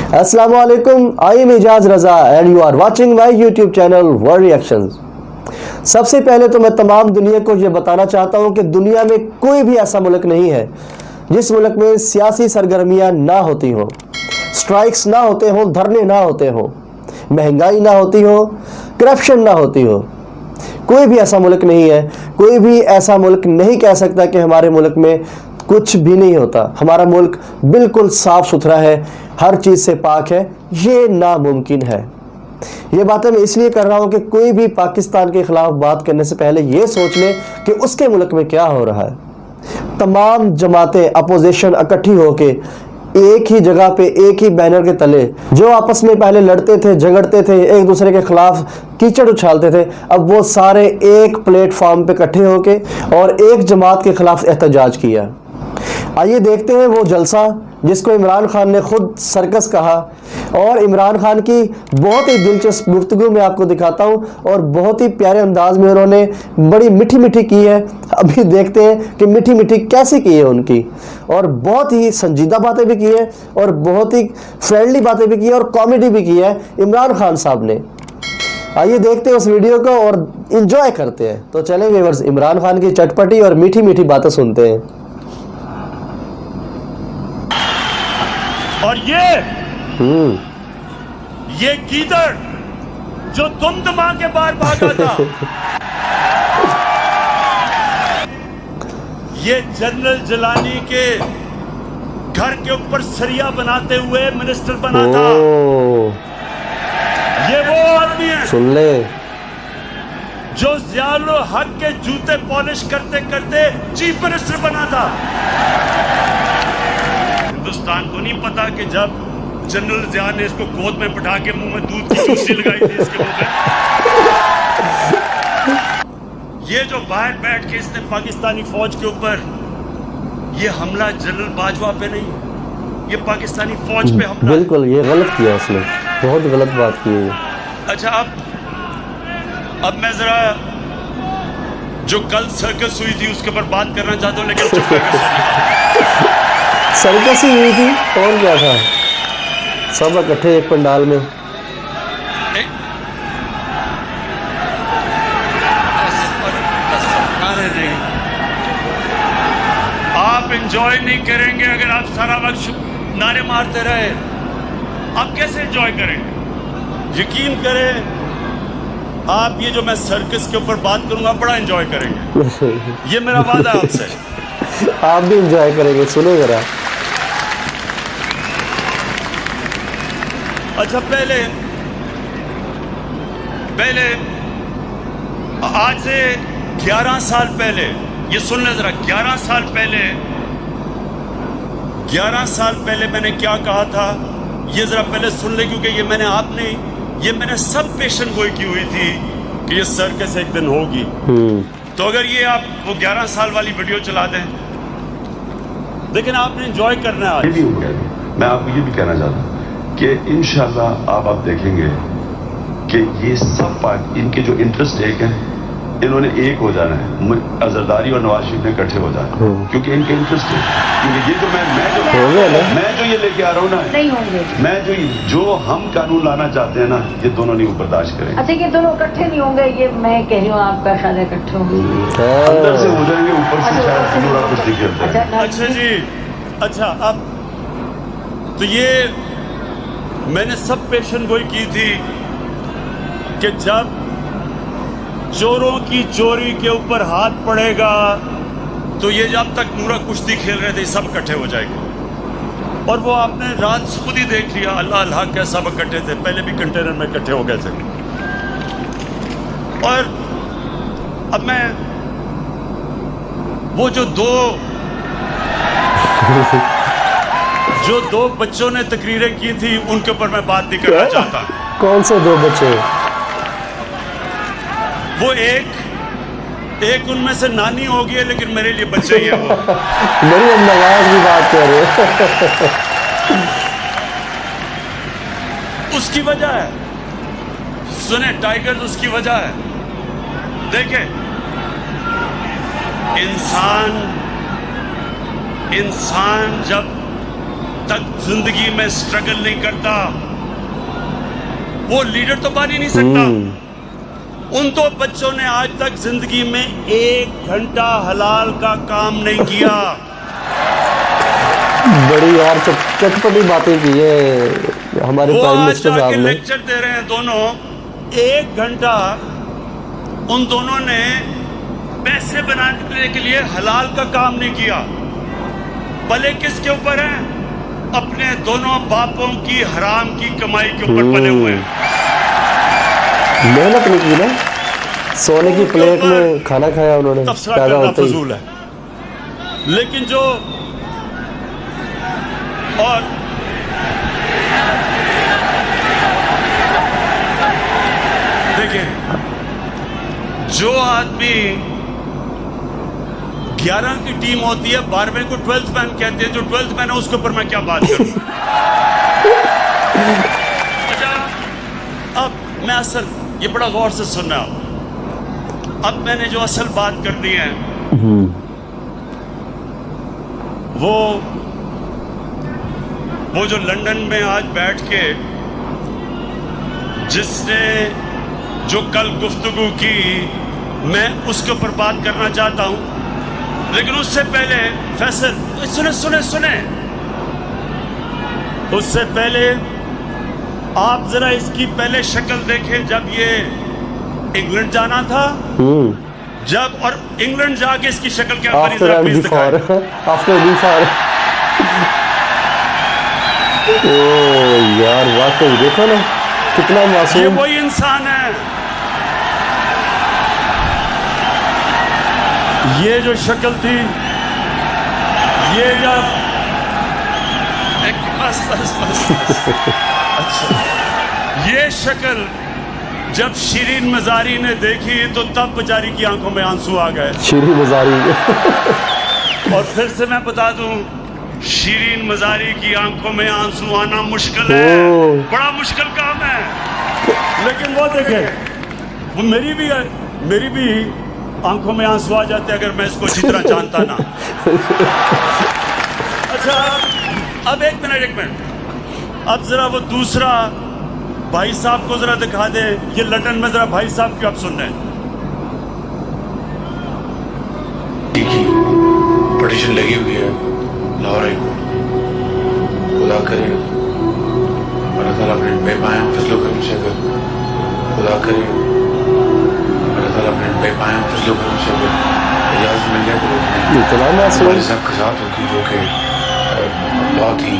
अस्सलाम वालेकुम, I am Ijaz Raza and you are watching my YouTube channel world reactions. सबसे पहले तो मैं तमाम दुनिया को ये बताना चाहता हूँ कि दुनिया में कोई भी ऐसा मुल्क नहीं है जिस मुल्क में सियासी सरगर्मियाँ ना होती हों, स्ट्राइक्स ना होते हों, धरने ना होते हों, महंगाई ना होती हो, करप्शन ना होती हो। कोई भी ऐसा मुल्क नहीं है, कोई भी ऐसा मुल्क नहीं कह सकता कि हमारे मुल्क में कुछ भी नहीं होता। हमारा मुल्क बिल्कुल साफ सुथरा है, हर चीज़ से पाक है। ये नामुमकिन है। ये बातें मैं इसलिए कर रहा हूँ कि कोई भी पाकिस्तान के खिलाफ बात करने से पहले ये सोच ले कि उसके मुल्क में क्या हो रहा है। तमाम जमातें अपोजिशन इकट्ठी होके एक ही जगह पे एक ही बैनर के तले जो आपस में पहले लड़ते थे, झगड़ते थे, एक दूसरे के खिलाफ कीचड़ उछालते थे, अब वो सारे एक प्लेटफॉर्म पे इकट्ठे होके और एक जमात के खिलाफ एहतजाज किया। आइए देखते हैं वो जलसा जिसको इमरान खान ने खुद सर्कस कहा, और इमरान खान की बहुत ही दिलचस्प गुफ्तगू में आपको दिखाता हूँ और बहुत ही प्यारे अंदाज में उन्होंने बड़ी मीठी मीठी की है। अभी देखते हैं कि मीठी मीठी कैसे की है उनकी, और बहुत ही संजीदा बातें भी की है और बहुत ही फ्रेंडली बातें भी की है और कॉमेडी भी की है इमरान खान साहब ने। आइए देखते हैं उस वीडियो को और इंजॉय करते हैं। तो चलें व्यूअर्स, इमरान खान की चटपटी और मीठी मीठी बातें सुनते हैं। और ये गीदड़ जो तुम दमा के बाहर भागा था, ये जनरल जिलानी के घर के ऊपर सरिया बनाते हुए मिनिस्टर बना था। ये वो आदमी है, सुन ले, जो ज़ियाउल हक के जूते पॉलिश करते करते चीफ मिनिस्टर बना था। हिंदुस्तान को नहीं पता कि जब जनरल ज़िया ने इसको गोद में बिठा के मुंह में दूध की चूसी लगाई थी इसके मुंह में, ये जो बाहर बैठ के इसने पाकिस्तानी फौज के ऊपर ये हमला जनरल बाजवा पे नहीं, ये पाकिस्तानी फौज पे हमला। बिल्कुल ये गलत किया उसने, बहुत गलत बात की है। अच्छा, अब मैं जरा जो कल सर्कस हुई थी उसके ऊपर बात करना चाहता हूँ, लेकिन सर्कस ही हुई थी, कौन क्या था? सब इकट्ठे एक पंडाल में। आप एंजॉय नहीं करेंगे अगर आप सारा वक्त नारे मारते रहे, आप कैसे एंजॉय करेंगे? यकीन करें, आप ये जो मैं सर्कस के ऊपर बात करूंगा बड़ा एंजॉय करेंगे, ये मेरा वादा है आपसे। आप भी एंजॉय करेंगे, सुनो जरा। अच्छा, पहले आज से 11 साल पहले, ये सुन ले जरा, 11 साल पहले मैंने क्या कहा था, ये जरा पहले सुन ले, क्योंकि ये मैंने सब पेशन गोई की हुई थी कि ये सर्कस एक दिन होगी। तो अगर ये आप वो 11 साल वाली वीडियो चला दें, लेकिन आपने एंजॉय करना है आज। मैं आपको ये भी कहना चाहता हूँ कि इंशाल्लाह आप देखेंगे कि ये सब पार्टी, इनके जो इंटरेस्ट एक है, इन्होंने एक हो जाना है। अजरदारी और नवाज शरीफ ने इकट्ठे हो जाना, क्योंकि इनके इंटरेस्ट है। क्योंकि ये जो मैं जो ये लेके आ रहा हूँ ना, नहीं होंगे, मैं जो हम कानून लाना चाहते हैं ना, ये दोनों नहीं बर्दाश्त करेंगे। अच्छा, ये दोनों इकट्ठे नहीं होंगे, ये मैं कह रही हूँ, आपका शायद इकट्ठे होंगे, अंदर से हो जाएंगे, ऊपर से शायद पूरा कुछ दिखेगा। अच्छा जी, अच्छा, अब तो ये मैंने सब पेशन गोई की थी कि जब चोरों की चोरी के ऊपर हाथ पड़ेगा तो ये जब तक नूरा कुश्ती खेल रहे थे सब इकट्ठे हो जाएंगे। और वो आपने रात खुद ही देख लिया, अल्लाह अल्लाह क्या सब इकट्ठे थे, पहले भी कंटेनर में इकट्ठे हो गए थे। और अब मैं वो जो दो बच्चों ने तकरीरें की थी उनके ऊपर मैं बात नहीं करना चाहता। कौन से दो बच्चे? वो एक उनमें से नानी हो गई है, लेकिन मेरे लिए बच्चे ही है वो। मेरी नवाज की बात कर रहे हो। उसकी वजह है, सुने टाइगर्स, उसकी वजह है। देखे, इंसान जब तक जिंदगी में स्ट्रगल नहीं करता वो लीडर तो बन ही नहीं सकता। उन दो बच्चों ने आज तक जिंदगी में 1 घंटा हलाल का काम नहीं किया। बड़ी यार चटपटी बातें की है हमारे वो प्राइम आज मिनिस्टर साहब जाके ने। लेक्चर दे रहे हैं दोनों। 1 घंटा उन दोनों ने पैसे बनाने के लिए हलाल का काम नहीं किया। पले किसके ऊपर है? अपने दोनों बापों की हराम की कमाई के ऊपर पले हुए हैं। मेहनत नहीं की ना, सोने की प्लेट में खाना खाया उन्होंने तबसरा पैदा करना होते ही। फजूल है। लेकिन जो और देखें, जो आदमी 11 की टीम होती है 12वें को 12th मैन कहते हैं, जो 12th मैन है उसके ऊपर मैं क्या बात करूं। अच्छा, अब मैं असल ये बड़ा गौर से सुनना। अब मैंने जो असल बात करनी है वो जो लंदन में आज बैठ के जिसने जो कल गुफ्तगू की, मैं उसके ऊपर बात करना चाहता हूं। लेकिन उससे पहले फैसल सुने सुने सुने उससे पहले आप जरा इसकी पहले शक्ल देखें। जब ये इंग्लैंड जाना था, जब और इंग्लैंड जाके इसकी शक्ल क्या बनी, आफ्टर जरा एंड प्लीज बिफोर, दिखाएं। After before. ओ यार वाकई देखो ना कितना ये मासूम। वही इंसान है। ये जो शक्ल थी, ये जब बस। अच्छा, ये शक्ल जब शिरीन मजारी ने देखी तो तब बेचारी की आंखों में आंसू आ गए। शीरी मजारी। और फिर से मैं बता दूं, शिरीन मजारी की आंखों में आंसू आना मुश्किल है, बड़ा मुश्किल काम है। लेकिन वो देखे, वो मेरी भी आंखों में आंसू आ जाते अगर मैं इसको अच्छी तरह जानता ना। अच्छा, अब एक मिनट, अब जरा वो दूसरा भाई साहब को जरा दिखा दे। ये लंदन में जरा भाई साहब क्यों आप सुन रहे हैं? पटिशन लगी हुई है लाहौर हाई कोर्ट। खुदा करे अल्लाह ताला अपने बेपाया फजलों का मुझे कर, खुदा करे अल्लाह ताला अपने बेपाया फजलों का मुझे कर इजाज़त मिल जाए तो इतना मासूम। हमारे साहब के साथ होगी, जो कि बहुत ही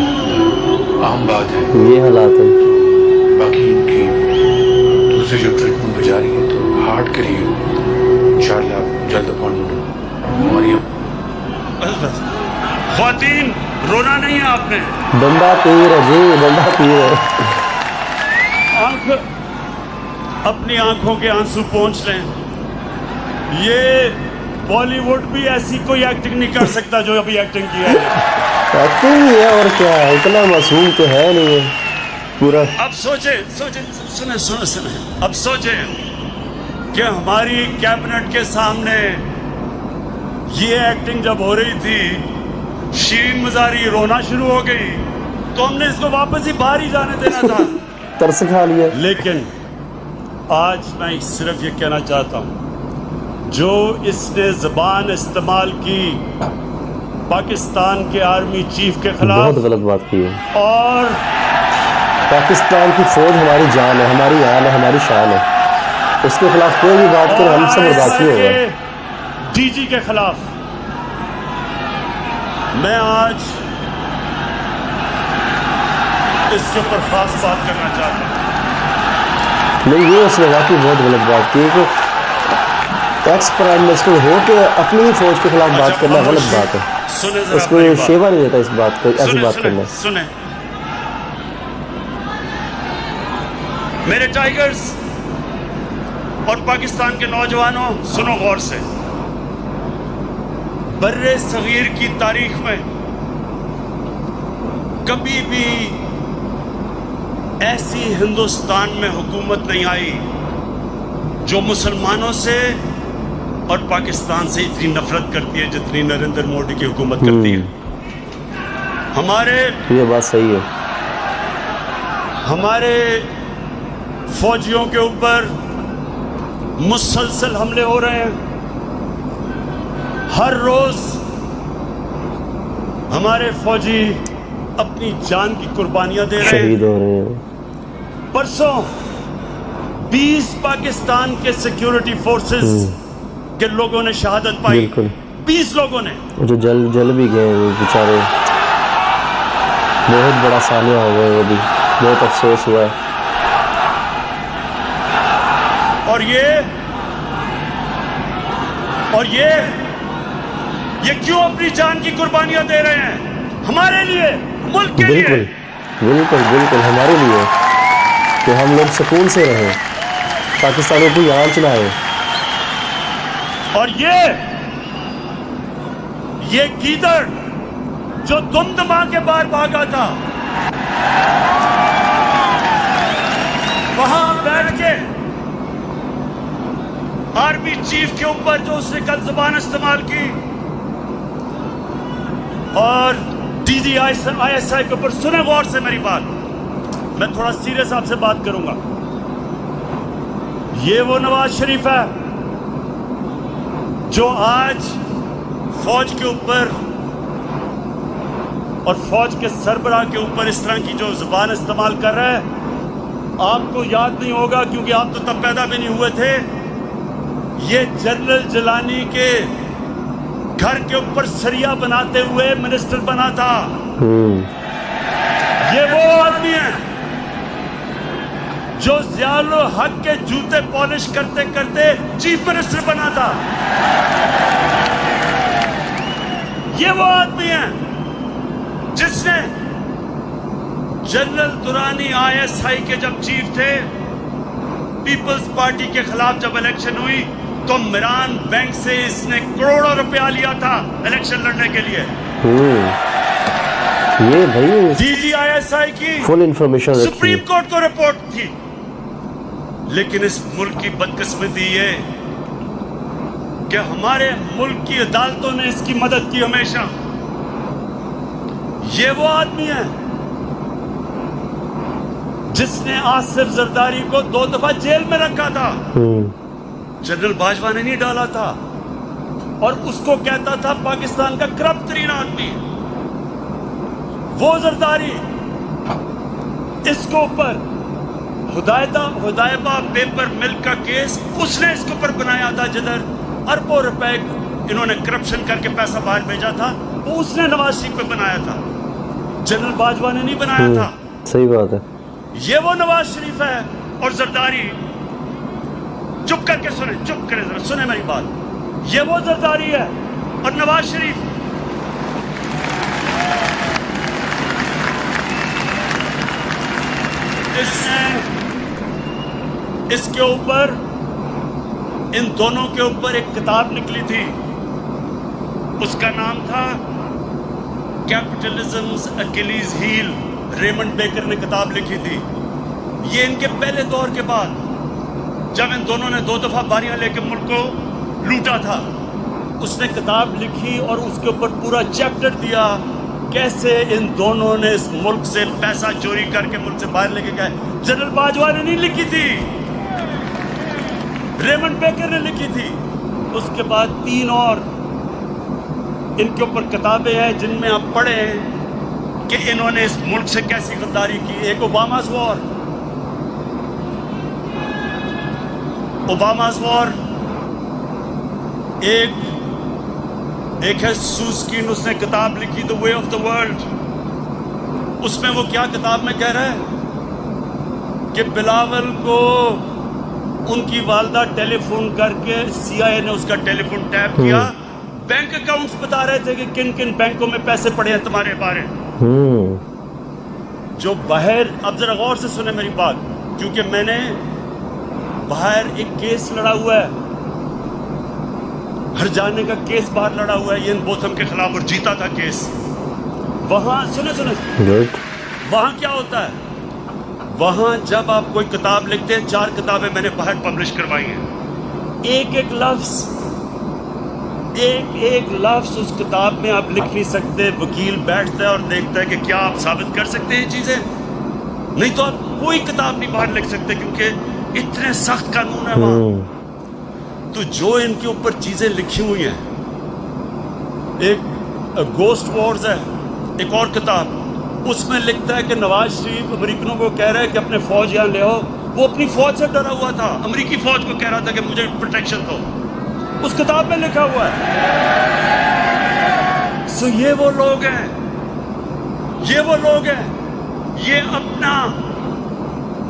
आम बात है। ये हालात है। बाकी इनकी दूसरी जो ट्रीटमेंट जारी है, तो हार्ट के लिए इंशाअल्लाह जल्द अपॉइंटमेंट हमारी। बस ख्वातीन, रोना नहीं है आपने। डंडा तीर है जी, डंडा तीर है। अपनी आंखों के आंसू पोंछ लें। ये बॉलीवुड भी ऐसी कोई एक्टिंग नहीं कर सकता जो अभी एक्टिंग की है। एक्टिंग ही है और क्या है, इतना मासूम तो है नहीं है पूरा। अब सोचे सुने, अब सोचे कि हमारी कैबिनेट के सामने ये एक्टिंग जब हो रही थी, शीरीन मजारी रोना शुरू हो गई, तो हमने इसको वापस ही बाहर ही जाने देना था। तरस खा लिया। लेकिन आज मैं सिर्फ ये कहना चाहता हूं, जो इसने जबान इस्तेमाल की पाकिस्तान के आर्मी चीफ के खिलाफ, बहुत गलत बात की है। और पाकिस्तान की फौज हमारी जान है, हमारी आन है, हमारी शान है। उसके खिलाफ कोई भी बात करे हमसे बर्दाश्त नहीं होगा। डीजी के खिलाफ मैं आज इसके ऊपर खास बात करना चाहता हूं। नहीं, ये उसने वाकई बहुत गलत बात की कि एक्स प्राइम मिनिस्टर हो के अपनी ही फौज के खिलाफ बात करना गलत बात है। सुने जरा उसको मेरी बात। शेवा नहीं देता इस बात को, ऐसी सुने, बात सुने, करना। सुने मेरे टाइगर्स और पाकिस्तान के नौजवानों, सुनो गौर से। बर्रे सगीर की तारीख में कभी भी ऐसी हिंदुस्तान में हुकूमत नहीं आई जो मुसलमानों से और पाकिस्तान से इतनी नफरत करती है जितनी नरेंद्र मोदी की हुकूमत करती है। हमारे ये बात सही है। हमारे फौजियों के ऊपर मुसलसल हमले हो रहे हैं। हर रोज हमारे फौजी अपनी जान की कुर्बानियां दे रहे शहीद हैं। हो रहे हैं। परसों 20 पाकिस्तान के सिक्योरिटी फोर्सेस के लोगों ने शहादत पाई। बिल्कुल। 20 लोगों ने, जो जल भी गए वो बेचारे, बहुत बड़ा सानिया हो गए, वो भी बहुत अफसोस हुआ है। और ये क्यों अपनी जान की कुर्बानियां दे रहे हैं? हमारे लिए, मुल्क के बिल्कुल लिए। बिल्कुल बिल्कुल हमारे लिए, कि हम लोग सुकून से रहें, पाकिस्तान को कोई आंच ना आए। और ये गीदड़ जो दुमदमा के बाहर भागा था, वहां बैठ के आर्मी चीफ के ऊपर जो उसने कल जुबान इस्तेमाल की, और DGISI के ऊपर, सुने गौर से मेरी बात, मैं थोड़ा सीरियस आपसे बात करूंगा। ये वो नवाज शरीफ है जो आज फौज के ऊपर और फौज के सरबराह के ऊपर इस तरह की जो जुबान इस्तेमाल कर रहा है। आपको याद नहीं होगा क्योंकि आप तो तब पैदा भी नहीं हुए थे। ये जनरल जिलानी के घर के ऊपर सरिया बनाते हुए मिनिस्टर बना था। ये वो आदमी है जो ज़ियाउल हक के जूते पॉलिश करते करते चीफ मिनिस्टर बना था। ये वो आदमी है जिसने जनरल दुरानी ISI के जब चीफ थे, पीपल्स पार्टी के खिलाफ जब इलेक्शन हुई तो मिरान बैंक से इसने करोड़ों रुपया लिया था इलेक्शन लड़ने के लिए। ये भाई DGISI की फुल इंफॉर्मेशन सुप्रीम कोर्ट को रिपोर्ट थी। लेकिन इस मुल्क की बदकिस्मती ये कि हमारे मुल्क की अदालतों ने इसकी मदद की हमेशा। ये वो आदमी है जिसने आसिफ जरदारी को 2 दफा जेल में रखा था। जनरल बाजवा ने नहीं डाला था, और उसको कहता था पाकिस्तान का करप्ट तरीन आदमी। वो जरदारी, इसको ऊपर हुदायबा पेपर मिल्क का केस उसने इसके ऊपर बनाया था, जिधर अरबों रुपए इन्होंने करप्शन करके पैसा बाहर भेजा था, वो उसने नवाज शरीफ पे बनाया था, जनरल बाजवा ने नहीं बनाया था। सही बात है। ये वो नवाज शरीफ है। और जरदारी, चुप करके सुने, चुप करें जरा, सुने मेरी बात। ये वो जरदारी है और नवाज शरीफ इसने इसके ऊपर, इन दोनों के ऊपर एक किताब निकली थी, उसका नाम था कैपिटलिज्म्स अकिलीज हील। रेमंड बेकर ने किताब लिखी थी। ये इनके पहले दौर के बाद, जब इन दोनों ने 2 दफा बारियां लेके मुल्क को लूटा था, उसने किताब लिखी और उसके ऊपर पूरा चैप्टर दिया कैसे इन दोनों ने इस मुल्क से पैसा चोरी करके मुल्क से बाहर लेके गए। जनरल बाजवा ने नहीं लिखी थी, रेमंड बेकर ने लिखी थी। उसके बाद 3 और इनके ऊपर किताबें हैं जिनमें आप पढ़े कि इन्होंने इस मुल्क से कैसी गद्दारी की। एक ओबामा's वॉर, एक है सूस्कीन, उसने किताब लिखी the way of the world. उसमें वो क्या किताब में कह रहा है कि बिलावल को उनकी वालदा टेलीफोन करके CIA ने उसका टेलीफोन टैप किया, बैंक अकाउंट्स बता रहे थे कि किन किन बैंकों में पैसे पड़े हैं तुम्हारे बारे। जो बाहर, अब जरा गौर से सुने मेरी बात, क्योंकि मैंने बाहर एक केस लड़ा हुआ है, हर जाने का केस बाहर लड़ा हुआ है, इयान बोथम के खिलाफ, और जीता था केस। वहां सुने वहां क्या होता है, वहां जब आप कोई किताब लिखते हैं, 4 किताबें मैंने बाहर पब्लिश करवाई हैं, एक एक लफ्ज एक एक लफ्ज उस किताब में आप लिख नहीं सकते। वकील बैठता है और देखता है कि क्या आप साबित कर सकते हैं ये चीजें, नहीं तो आप कोई किताब नहीं बाहर लिख सकते, क्योंकि इतने सख्त कानून है वहां। तो जो इनके ऊपर चीजें लिखी हुई हैं, एक गोस्ट वॉर्स है, एक और किताब, उसमें लिखता है कि नवाज शरीफ अमेरिकनों को कह रहा है कि अपने फौज यहाँ ले आओ। वो अपनी फौज से डरा हुआ था, अमेरिकी फौज को कह रहा था कि मुझे प्रोटेक्शन दो। उस किताब में लिखा हुआ है। सो ये वो लोग हैं, ये वो लोग हैं, ये अपना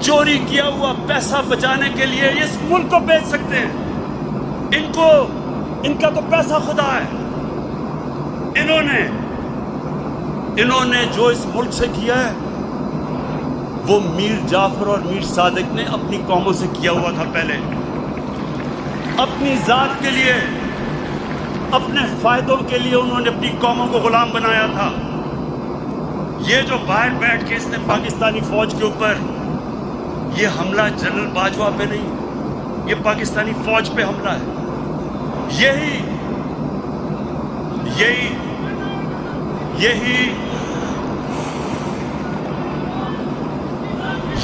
चोरी किया हुआ पैसा बचाने के लिए इस मुल्क को बेच सकते हैं। इनको, इनका तो पैसा खुदा है। इन्होंने जो इस मुल्क से किया है वो मीर जाफर और मीर सादिक ने अपनी कौमों से किया हुआ था। पहले अपनी जात के लिए, अपने फायदों के लिए उन्होंने अपनी कौमों को गुलाम बनाया था। ये जो बाहर बैठ के इसने पाकिस्तानी फौज के ऊपर ये हमला जनरल बाजवा पे नहीं, ये पाकिस्तानी फौज पे हमला है।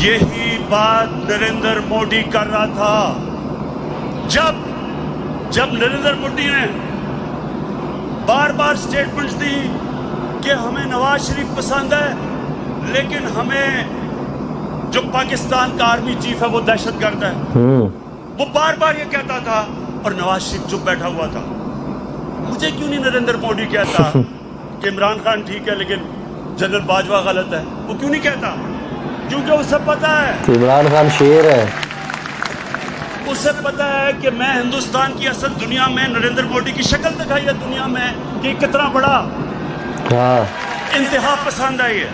यही बात नरेंद्र मोदी कर रहा था। जब नरेंद्र मोदी ने बार बार स्टेटमेंट्स दी कि हमें नवाज शरीफ पसंद है, लेकिन हमें जो पाकिस्तान का आर्मी चीफ है वो दहशतगर्द है, वो बार बार ये कहता था और नवाज शरीफ चुप बैठा हुआ था। मुझे क्यों नहीं नरेंद्र मोदी कहता कि इमरान खान ठीक है लेकिन जनरल बाजवा गलत है? वो क्यों नहीं कहता? क्योंकि उसे पता है इमरान खान शेर है। उसे पता है कि मैं हिंदुस्तान की असल दुनिया में नरेंद्र मोदी की शक्ल दिखाई है दुनिया में कि कितना बड़ा इंतहा पसंद है ये।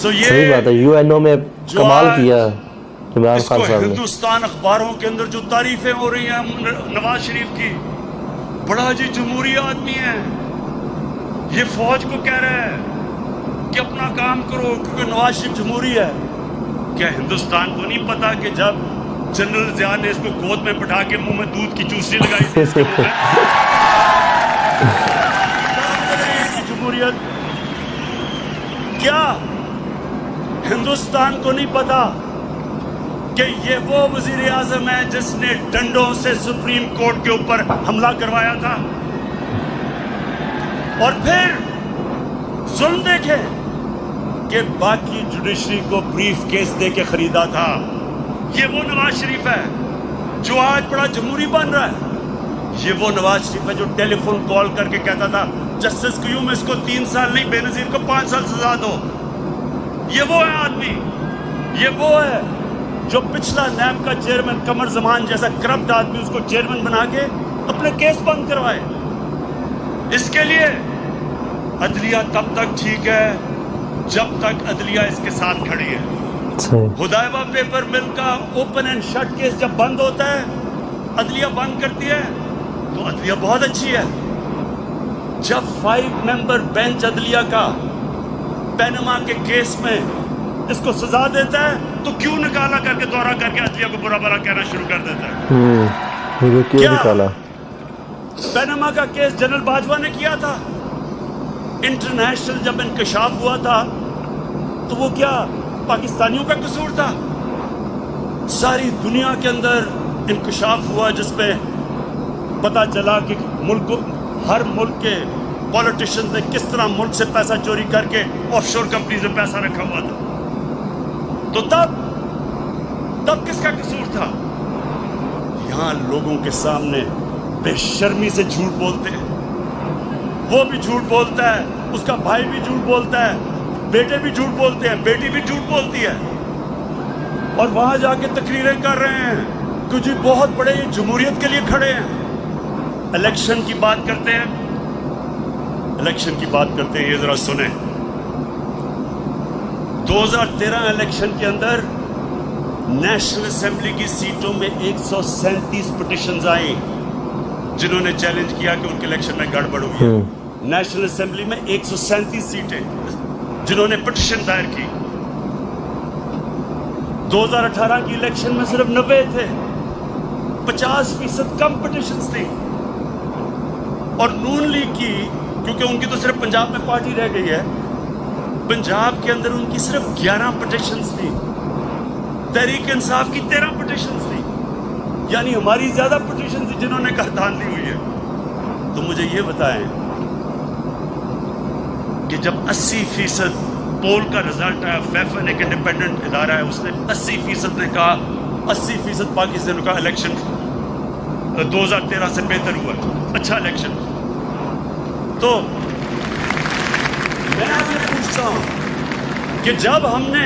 सो ये सही बात है, यूएनओ में कमाल किया इमरान खान साहब ने। हिंदुस्तान अखबारों के अंदर जो तारीफें हो रही हैं नवाज शरीफ की, बड़ा जी जमहूरी आदमी है, ये फौज को कह रहा है कि अपना काम करो क्योंकि नवाज शरीफ जमहूरी है। क्या हिंदुस्तान को नहीं पता कि जब जनरल ज़िया ने इसको गोद में बैठा के मुंह में दूध की चूसनी लगाई थी इसके मुंह में? जमहूरियत क्या हिंदुस्तान को नहीं पता कि ये वो वजीर आजम है जिसने डंडों से सुप्रीम कोर्ट के ऊपर हमला करवाया था? और फिर जुल्म देखे कि बाकी जुडिशरी को ब्रीफ केस दे के खरीदा था। ये वो नवाज शरीफ है जो आज बड़ा जमहूरी बन रहा है। ये वो नवाज शरीफ है जो टेलीफोन कॉल करके कहता था जस्टिस क्यूम इसको 3 साल नहीं बेनजीर को 5 साल सजा दो। ये वो है आदमी, ये वो है जो पिछला नैब का चेयरमैन कमर जमान जैसा करप्ट आदमी उसको चेयरमैन बना के अपने केस बंद करवाए। इसके लिए अदलिया तब तक ठीक है जब तक अदलिया इसके साथ खड़ी है। हुदैबा पेपर मिल का ओपन एंड शट केस जब बंद होता है, अदलिया बंद करती है, तो अदलिया बहुत अच्छी है। जब 5 मेंबर बेंच अदलिया का पैनमा के केस में इसको सजा देता है तो क्यों निकाला करके दौरा करके अदलिया को बुरा भला कहना शुरू कर देता है? क्यों निकाला? पैनमा का केस जनरल बाजवा ने किया था। इंटरनेशनल जब इंकशाफ हुआ था तो वो क्या पाकिस्तानियों का कसूर था? सारी दुनिया के अंदर इंकशाफ हुआ जिसमें पता चला कि हर मुल्क के पॉलिटिशियंस ने किस तरह मुल्क से पैसा चोरी करके ऑफशोर कंपनी में पैसा रखा हुआ था। तो तब किसका कसूर था? यहां लोगों के सामने बेशर्मी से झूठ बोलते हैं। वो भी झूठ बोलता है, उसका भाई भी झूठ बोलता है, बेटे भी झूठ बोलते हैं, बेटी भी झूठ बोलती है, और वहां जाके तकरीरें कर रहे हैं कि जी बहुत बड़े जमहूरियत के लिए खड़े हैं। इलेक्शन की बात करते हैं, इलेक्शन की बात करते हैं, ये जरा सुने। 2013 इलेक्शन के अंदर नेशनल असेंबली की सीटों में 137 पिटिशंस आई जिन्होंने चैलेंज किया कि उनके इलेक्शन में गड़बड़ हुई है। नेशनल असेंबली में 137 सीटें जिन्होंने पिटिशन दायर की। 2018 की इलेक्शन में सिर्फ 90 थे, 50% कम पिटिशंस थी। और नून लीग की, क्योंकि उनकी तो सिर्फ पंजाब में पार्टी रह गई है, पंजाब के अंदर उनकी सिर्फ 11 पिटिशंस थी, तहरीक इंसाफ की 13 पिटिशंस थी, यानी हमारी ज्यादा पिटिशन थी जिन्होंने कहा धांधली हुई है। तो मुझे ये बताएं कि जब 80% पोल का रिजल्ट आया, फैफन एक इंडिपेंडेंट इदारा है, उसने 80% ने कहा, 80% पाकिस्तान का इलेक्शन 2013 से बेहतर हुआ, अच्छा इलेक्शन। तो मैं आपसे पूछता हूं कि जब हमने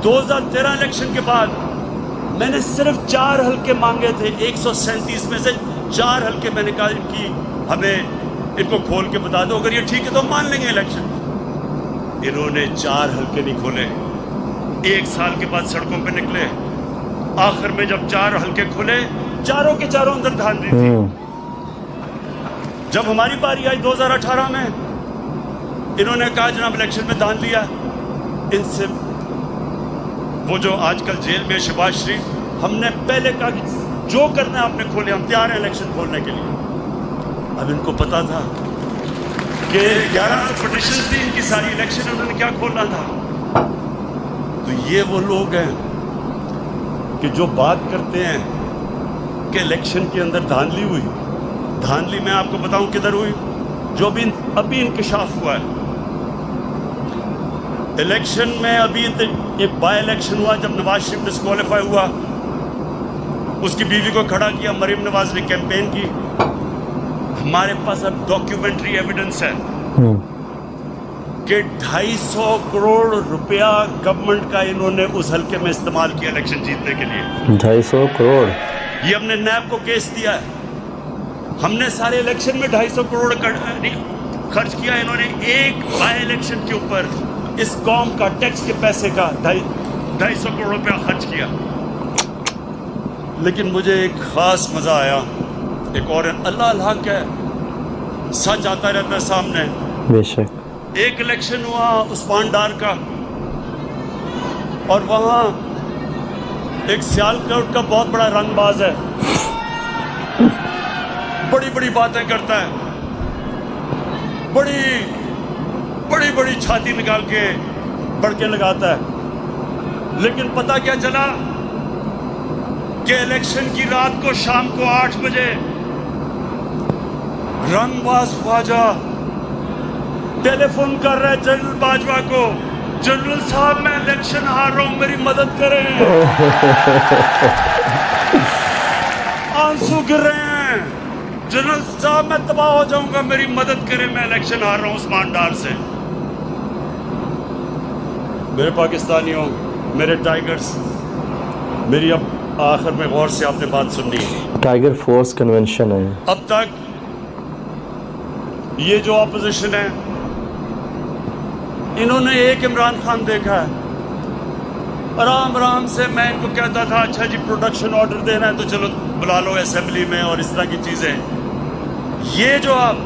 2013 इलेक्शन के बाद मैंने सिर्फ 4 हल्के मांगे थे, 137 में से 4 हल्के मैंने कहा कि हमें इनको खोल के बता दो, अगर ये ठीक है तो मान लेंगे इलेक्शन। इन्होंने 4 हल्के नहीं खोले, 1 साल के बाद सड़कों पे निकले, आखिर में जब 4 हल्के खुले, चारों के चारों अंदर धांधली थी। जब हमारी बारी आई 2018 में, इन्होंने कहा जनाब इलेक्शन में धांधली है। इनसे वो जो आजकल जेल में शहबाज शरीफ, हमने पहले कहा कि जो करना है आपने खोले, हम तैयार हैं इलेक्शन खोलने के लिए। अब इनको पता था कि 11 पिटिशन थी इनकी सारी, इलेक्शन उन्होंने क्या खोलना था। तो ये वो लोग हैं कि जो बात करते हैं कि इलेक्शन के अंदर धांधली हुई। धांधली मैं आपको बताऊं किधर हुई, जो भी अभी इंकशाफ हुआ है। इलेक्शन में अभी एक बाय इलेक्शन हुआ जब नवाज शरीफ डिस्क्वालीफाई हुआ, उसकी बीवी को खड़ा किया, मरीम नवाज ने कैंपेन की। हमारे पास अब डॉक्यूमेंट्री एविडेंस है कि 250 करोड़ रुपया गवर्नमेंट का इन्होंने उस हल्के में इस्तेमाल किया इलेक्शन जीतने के लिए। 250 करोड़, ये हमने नैब को केस दिया है। हमने सारे इलेक्शन में 250 करोड़ खर्च किया। इन्होंने एक बाय इलेक्शन के ऊपर इस कौम का टैक्स के पैसे का 250 करोड़ रुपया खर्च किया। लेकिन मुझे एक खास मजा आया, एक और अल्लाह अल्लाह है, सच आता रहता है सामने। बेशक। एक इलेक्शन हुआ उस्मान डार का, और वहां एक सियालकोट का बहुत बड़ा रंगबाज है, बड़ी बड़ी बातें करता है, बड़ी बड़ी छाती निकाल के बड़के लगाता है। लेकिन पता क्या चला कि इलेक्शन की रात को शाम को 8 बजे रंगबाज ख्वाजा टेलीफोन कर रहा है जनरल बाजवा को, जनरल साहब मैं इलेक्शन हार रहा हूं, मेरी मदद करें। आंसू गिर रहे हैं, जनरल साहब मैं तबाह हो जाऊंगा, मेरी मदद करें, मैं इलेक्शन हार रहा हूं उस्मान डार से। मेरे पाकिस्तानियों, मेरे टाइगर्स, मेरी अब आखिर में गौर से आपने बात सुननी है। टाइगर फोर्स कन्वेंशन है। अब तक ये जो ऑपोजिशन है, इन्होंने एक इमरान खान देखा है। आराम आराम से मैं इनको कहता था अच्छा जी प्रोडक्शन ऑर्डर देना है तो चलो बुला लो असेंबली में और इस तरह की चीजें। ये जो आप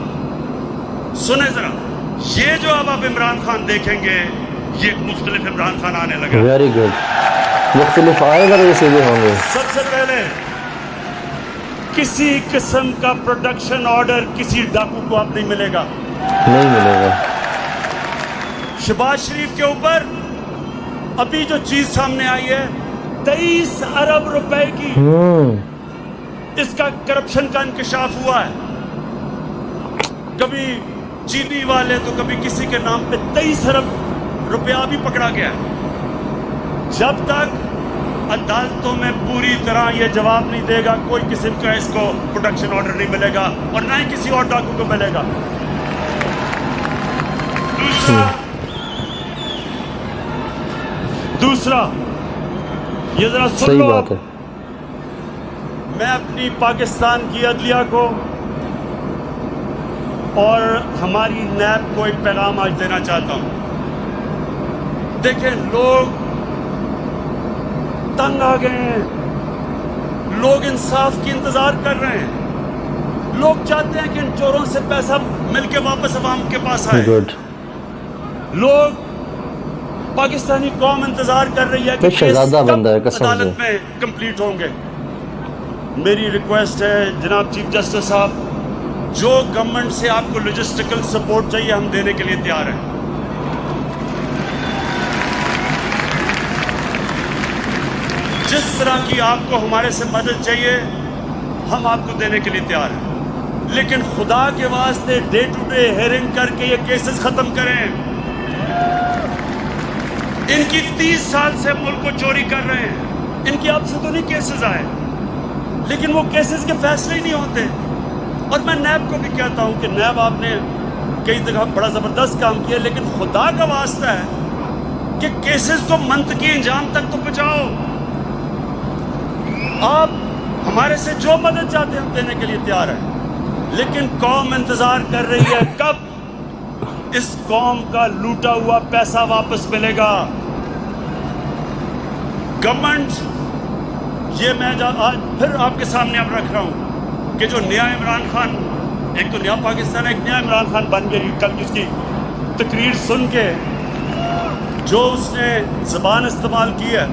सुने जरा, ये जो अब इमरान खान देखेंगे, ये मुख्तलिफ इमरान खान आने लगा। वेरी गुड, मुख्तलिफ आएगा तो ये सीधे होंगे। सबसे पहले किसी किस्म का प्रोडक्शन ऑर्डर किसी डाकू को अब नहीं मिलेगा, नहीं मिलेगा। शहबाज शरीफ के ऊपर अभी जो चीज सामने आई है 23 अरब रुपए की, इसका करप्शन का इंकशाफ हुआ है। कभी चीनी वाले तो कभी किसी के नाम पे 23 अरब रुपया भी पकड़ा गया। जब तक अदालतों में पूरी तरह ये जवाब नहीं देगा, कोई किस्म का इसको प्रोडक्शन ऑर्डर नहीं मिलेगा और ना ही किसी और डाकू को मिलेगा। दूसरा ये जरा सुन सही लो। बात है। मैं अपनी पाकिस्तान की अदलिया को और हमारी नैब को एक पैगाम आज देना चाहता हूं। देखें, लोग तंग आ गए हैं, लोग इंसाफ की इंतजार कर रहे हैं, लोग चाहते हैं कि इन चोरों से पैसा मिलके वापस अवाम के पास आए। गुड। लोग, पाकिस्तानी कौम इंतजार कर रही है कि शहजादा बंदा है कसम से। अदालत में कंप्लीट होंगे। मेरी रिक्वेस्ट है जनाब चीफ जस्टिस साहब, जो गवर्नमेंट से आपको लॉजिस्टिकल सपोर्ट चाहिए हम देने के लिए तैयार हैं। जिस तरह की आपको हमारे से मदद चाहिए हम आपको देने के लिए तैयार हैं, लेकिन खुदा के वास्ते डे टू डे हेयरिंग करके ये केसेस खत्म करें। इनकी 30 साल से मुल्क को चोरी कर रहे हैं, इनकी अब से तो नहीं केसेस आए, लेकिन वो केसेस के फैसले ही नहीं होते। और मैं नैब को भी कहता हूं कि नैब आपने कई जगह बड़ा ज़बरदस्त काम किया, लेकिन खुदा का वास्ता है कि केसेस को मंतकी इंजाम तक तो पहुंचाओ। आप हमारे से जो मदद चाहते हैं हम देने के लिए तैयार हैं, लेकिन कौम इंतजार कर रही है कब इस कौम का लूटा हुआ पैसा वापस मिलेगा। गवर्नमेंट ये मैं आज फिर आपके सामने अब रख रहा हूं कि जो नया इमरान खान, एक तो नया पाकिस्तान है, एक नया इमरान खान बन गई। कल उसकी तकरीर सुन के जो उसने ज़बान इस्तेमाल की है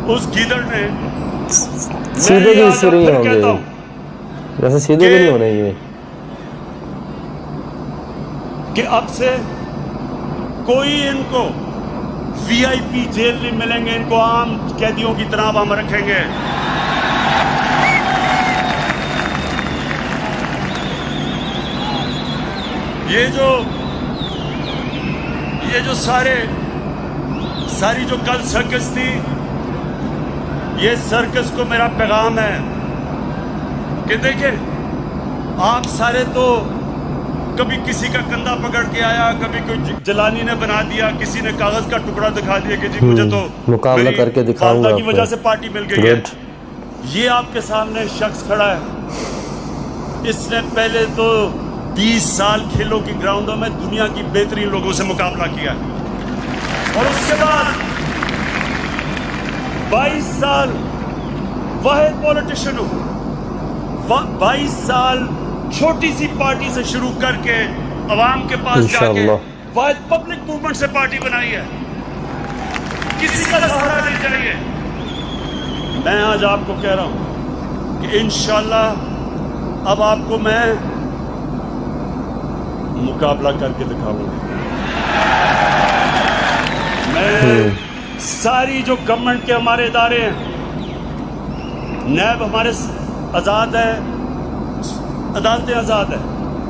उस गीदड़ ने, सीधे भी इस नहीं होंगे, वैसे सीधे भी नहीं होने ये कि अब से कोई इनको वीआईपी जेल नहीं मिलेंगे, इनको आम कैदियों की तरह हम रखेंगे। ये जो सारी जो कल सर्कस थी, ये सर्कस को मेरा पैगाम है कि देखिए आप सारे तो कभी किसी का कंधा पकड़ के आया, कभी कोई जलानी ने बना दिया, किसी ने कागज का टुकड़ा दिखा दिया कि जी मुझे तो मुकाबला करके दिखाऊंगा की वजह से पार्टी मिल गई है। ये आपके सामने शख्स खड़ा है, इसने पहले तो 20 साल खेलों की ग्राउंडों में दुनिया की बेहतरीन लोगों से मुकाबला किया और उसके बाद 22 साल वाहिद पॉलिटिशियन हूं। 22 साल छोटी सी पार्टी से शुरू करके अवाम के पास जाके वाहिद पब्लिक मूवमेंट से पार्टी बनाई है, किसी का सहारा नहीं चाहिए। मैं आज आपको कह रहा हूं कि इंशाल्लाह अब आपको मैं मुकाबला करके दिखाऊंगा। मैं सारी जो गवर्नमेंट के हमारे इदारे हैं, नैब हमारे आज़ाद है, अदालतें आज़ाद है,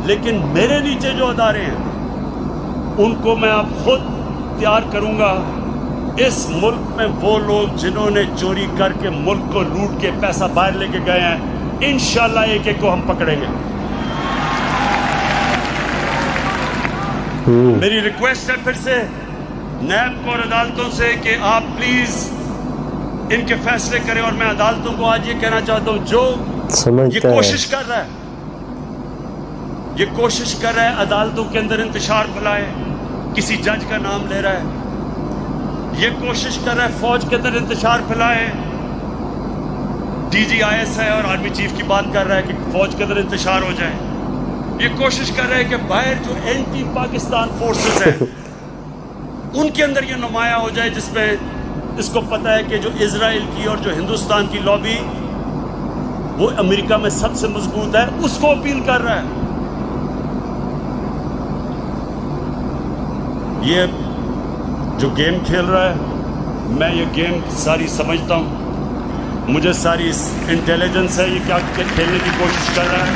लेकिन मेरे नीचे जो अदारे हैं उनको मैं अब खुद तैयार करूंगा। इस मुल्क में वो लोग जिन्होंने चोरी करके मुल्क को लूट के पैसा बाहर लेके गए हैं, इंशाल्लाह एक एक को हम पकड़ेंगे। मेरी रिक्वेस्ट है फिर से नैब को और अदालतों से कि आप प्लीज इनके फैसले करें। और मैं अदालतों को आज ये कहना चाहता हूं, जो ये कोशिश कर रहा है, ये कोशिश कर रहा है अदालतों के अंदर इंतशार फैलाए, किसी जज का नाम ले रहा है, ये कोशिश कर रहा है फौज के अंदर इंतशार फैलाए, DGISI और आर्मी चीफ की बात कर रहा है कि फौज के अंदर इंतशार हो जाए, ये कोशिश कर रहे हैं कि बाहर जो एंटी पाकिस्तान फोर्सेस हैं उनके अंदर ये नुमाया हो जाए, जिसमें इसको पता है कि जो इजराइल की और जो हिंदुस्तान की लॉबी वो अमेरिका में सबसे मजबूत है, उसको अपील कर रहा है। ये जो गेम खेल रहा है, मैं ये गेम सारी समझता हूँ, मुझे सारी इंटेलिजेंस है ये क्या खेलने की कोशिश कर रहा है।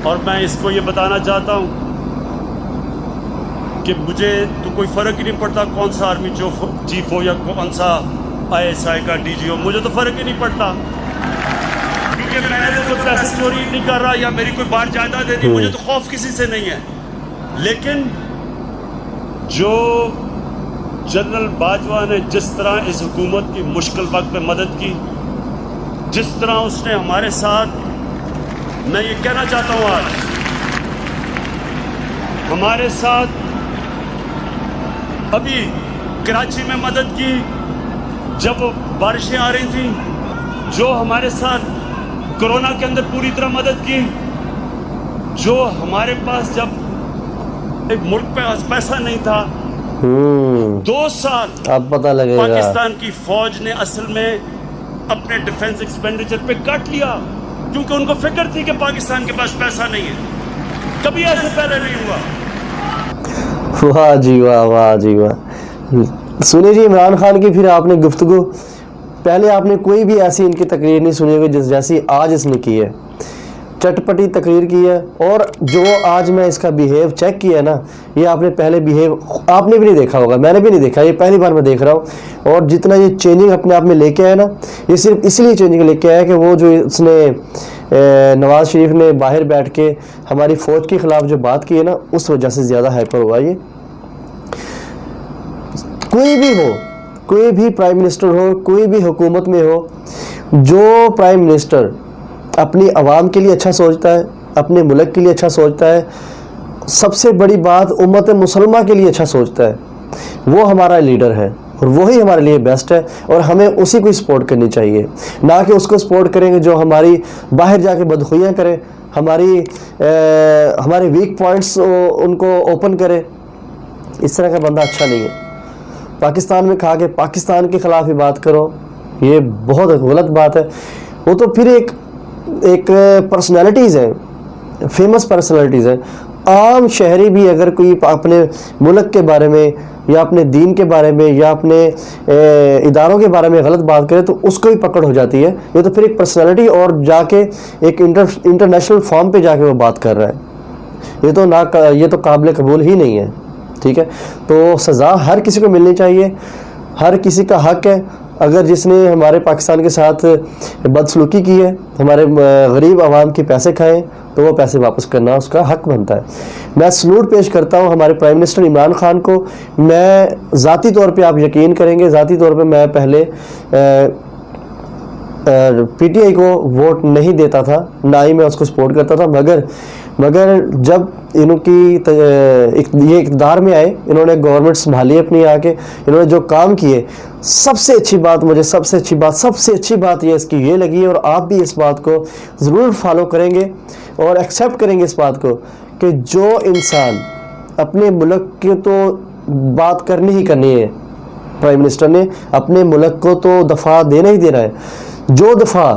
और मैं इसको ये बताना चाहता हूँ कि मुझे तो कोई फ़र्क ही नहीं पड़ता कौन सा आर्मी चीफ हो या कौन सा ISI का DG हो, मुझे तो फ़र्क ही नहीं पड़ता, क्योंकि मैंने तो कोई पैसे चोरी नहीं कर रहा या मेरी कोई बाहर जायदाद नहीं, मुझे तो खौफ किसी से नहीं है। लेकिन जो जनरल बाजवा ने जिस तरह इस हुकूमत की मुश्किल वक्त में मदद की, जिस तरह उसने हमारे साथ, मैं ये कहना चाहता हूँ आज हमारे साथ अभी कराची में मदद की जब बारिशें आ रही थी, जो हमारे साथ कोरोना के अंदर पूरी तरह मदद की, जो हमारे पास जब एक मुल्क पे पैसा नहीं था 2 साल अब पता लगेगा। पाकिस्तान की फौज ने असल में अपने डिफेंस एक्सपेंडिचर पे कट लिया। क्योंकि उनको फिक्र थी कि पाकिस्तान के पास पैसा नहीं है। कभी ऐसे पहले नहीं हुआ। वाह जी वाह, वाह जी वाह। सुनिए जी इमरान खान की फिर आपने गुफ्तगू, पहले आपने कोई भी ऐसी इनकी तकरीर नहीं सुनी होगी जैसी आज इसने की है। चटपटी तकरीर की है, और जो आज मैं इसका बिहेव चेक किया ना, ये आपने पहले बिहेव आपने भी नहीं देखा होगा, मैंने भी नहीं देखा, ये पहली बार मैं देख रहा हूँ। और जितना ये चेंजिंग अपने आप में लेके आया ना, ये सिर्फ इसलिए चेंजिंग लेके आया कि वो जो इसने नवाज शरीफ ने बाहर बैठ के हमारी फ़ौज के ख़िलाफ़ जो बात की है ना, उस वजह से ज़्यादा हाइपर हुआ ये। कोई भी हो, कोई भी प्राइम मिनिस्टर हो, कोई भी हुकूमत में हो, जो प्राइम मिनिस्टर अपनी आवाम के लिए अच्छा सोचता है, अपने मुल्क के लिए अच्छा सोचता है, सबसे बड़ी बात उम्मत मुसलमान के लिए अच्छा सोचता है, वो हमारा लीडर है और वही हमारे लिए बेस्ट है। और हमें उसी को सपोर्ट करनी चाहिए, ना कि उसको सपोर्ट करेंगे जो हमारी बाहर जाके बदखुइयाँ करे, हमारे वीक पॉइंट्स उनको ओपन करे। इस तरह का बंदा अच्छा नहीं है। पाकिस्तान में खा के पाकिस्तान के ख़िलाफ़ ही बात करो, ये बहुत गलत बात है। वो तो फिर एक पर्सनैलिटीज़ हैं, फेमस पर्सनैलिटीज़ हैं। आम शहरी भी अगर कोई अपने मुल्क के बारे में या अपने दीन के बारे में या अपने इदारों के बारे में गलत बात करे तो उसको भी पकड़ हो जाती है। ये तो फिर एक पर्सनैलिटी और जाके एक इंटरनेशनल फॉर्म पे जाके वो बात कर रहा है। ये तो काबिल कबूल ही नहीं है। ठीक है, तो सज़ा हर किसी को मिलनी चाहिए, हर किसी का हक है। अगर जिसने हमारे पाकिस्तान के साथ बदसलूकी की है, हमारे गरीब आवाम के पैसे खाए, तो वो पैसे वापस करना उसका हक बनता है। मैं सलूट पेश करता हूँ हमारे प्राइम मिनिस्टर इमरान खान को। मैं ज़ाती तौर पे, आप यकीन करेंगे, ज़ाती तौर पे मैं पहले पीटीआई को वोट नहीं देता था, ना ही मैं उसको सपोर्ट करता था। मगर जब ये इक़्तिदार में आए, इन्होंने गवर्नमेंट संभाली अपनी आके, इन्होंने जो काम किए, सबसे अच्छी बात ये इसकी ये लगी, और आप भी इस बात को ज़रूर फॉलो करेंगे और एक्सेप्ट करेंगे इस बात को, कि जो इंसान अपने मुल्क की तो बात करनी ही करनी है, प्राइम मिनिस्टर ने अपने मुल्क को तो दफ़ा देना ही देना है। जो दफ़ा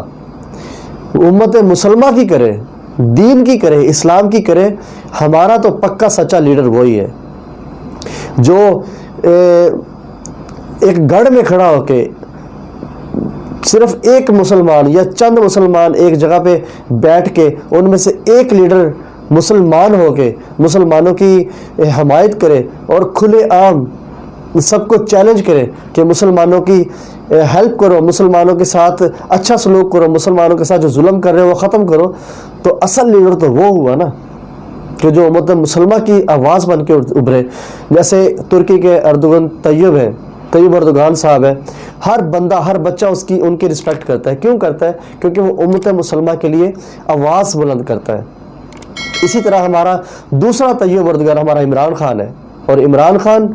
उम्मत मुसलमान की करे, दीन की करे, इस्लाम की करे, हमारा तो पक्का सच्चा लीडर वही है जो एक गढ़ में खड़ा होके सिर्फ एक मुसलमान या चंद मुसलमान एक जगह पे बैठ के उनमें से एक लीडर मुसलमान होके मुसलमानों की हमायत करे और खुले आम सबको चैलेंज करे कि मुसलमानों की हेल्प करो, मुसलमानों के साथ अच्छा सलूक करो, मुसलमानों के साथ जो जुल्म कर रहे हो वो ख़त्म करो। तो असल लीडर तो वो हुआ ना कि जो मतलब मुसलमान की आवाज़ बन के उभरे। जैसे तुर्की के तय्यब अर्दोगान साहब है, हर बंदा, हर बच्चा उनकी रिस्पेक्ट करता है। क्यों करता है? क्योंकि वो उम्मत मुसलमान के लिए आवाज़ बुलंद करता है। इसी तरह हमारा दूसरा तय्यब अर्दोगान हमारा इमरान खान है, और इमरान खान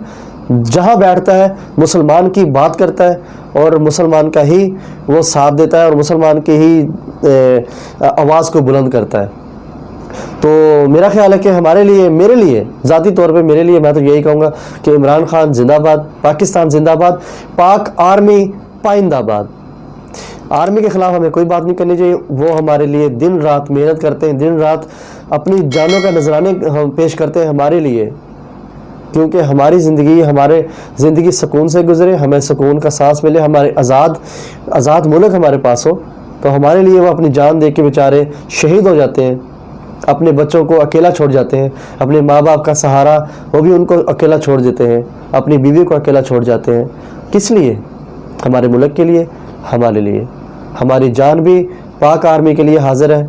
जहाँ बैठता है मुसलमान की बात करता है और मुसलमान का ही वो साथ देता है और मुसलमान की ही आवाज़ को बुलंद करता है। तो मेरा ख्याल है कि मेरे लिए ज़ाती तौर पे मेरे लिए मैं तो यही कहूँगा कि इमरान खान जिंदाबाद, पाकिस्तान जिंदाबाद, पाक आर्मी पाइंदाबाद। आर्मी के ख़िलाफ़ हमें कोई बात नहीं करनी चाहिए। वो हमारे लिए दिन रात मेहनत करते हैं, दिन रात अपनी जानों का नजराने हम पेश करते हैं हमारे लिए, क्योंकि हमारी ज़िंदगी सुकून से गुजरे, हमें सुकून का सांस मिले, हमारे आज़ाद मुल्क हमारे पास हो। तो हमारे लिए वो अपनी जान दे के बेचारे शहीद हो जाते हैं, अपने बच्चों को अकेला छोड़ जाते हैं, अपने माँ बाप का सहारा वो भी उनको अकेला छोड़ देते हैं, अपनी बीवी को अकेला छोड़ जाते हैं। किस लिए? हमारे मुल्क के लिए, हमारे लिए। हमारी जान भी पाक आर्मी के लिए हाजिर है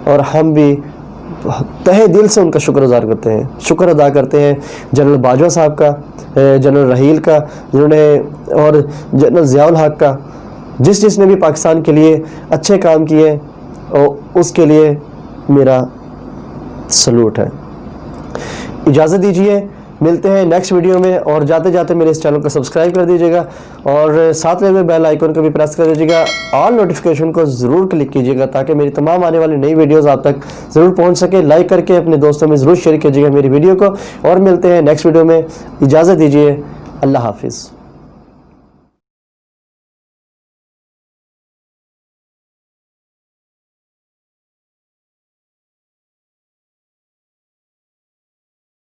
और हम भी तहे दिल से उनका शुक्र अदा करते हैं जनरल बाजवा साहब का, जनरल रहील का, जिन्होंने, और जनरल ज़ियाउल हक का, जिसने भी पाकिस्तान के लिए अच्छे काम किए और उसके लिए मेरा सलूट है। इजाज़त दीजिए, मिलते हैं नेक्स्ट वीडियो में, और जाते जाते मेरे इस चैनल को सब्सक्राइब कर दीजिएगा और साथ में बेल आइकन को भी प्रेस कर दीजिएगा। ऑल नोटिफिकेशन को ज़रूर क्लिक कीजिएगा ताकि मेरी तमाम आने वाली नई वीडियोस आप तक ज़रूर पहुंच सके। लाइक करके अपने दोस्तों में ज़रूर शेयर कीजिएगा मेरी वीडियो को, और मिलते हैं नेक्स्ट वीडियो में। इजाज़त दीजिए, अल्लाह हाफिज़।